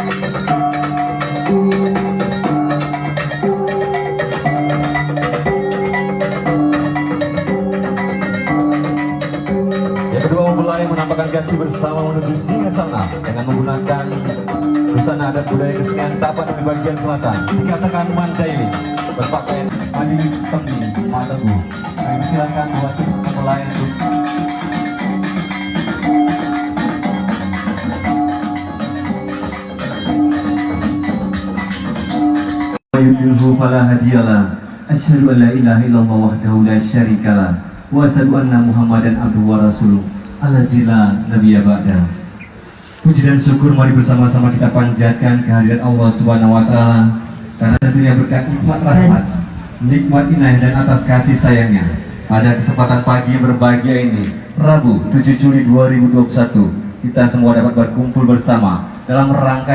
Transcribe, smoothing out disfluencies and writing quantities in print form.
Yang kedua mempelai menampakkan kaki bersama menuju Singasana dengan menggunakan busana adat budaya kesenian Tapan di bagian selatan. Dikatakan Mandailing berpakaian Adi Temi Matagu. Kami silakan buat mempelai untuk yudhilhu fala hadiyalah. Asyhadu an la ilaha illallah wahdahu la syarikalah wa asyhadu anna Muhammadan abduhu wa rasuluh allazila nabiyya ba'da. Puji dan syukur mari bersama-sama kita panjatkan kehadiran Allah Subhanahu wa taala karena tentunya berkat nikmat rahmat, nikmat inayah dan atas kasih sayangnya. Pada kesempatan pagi yang berbahagia ini, Rabu 7 Juli 2021, kita semua dapat berkumpul bersama dalam rangkaian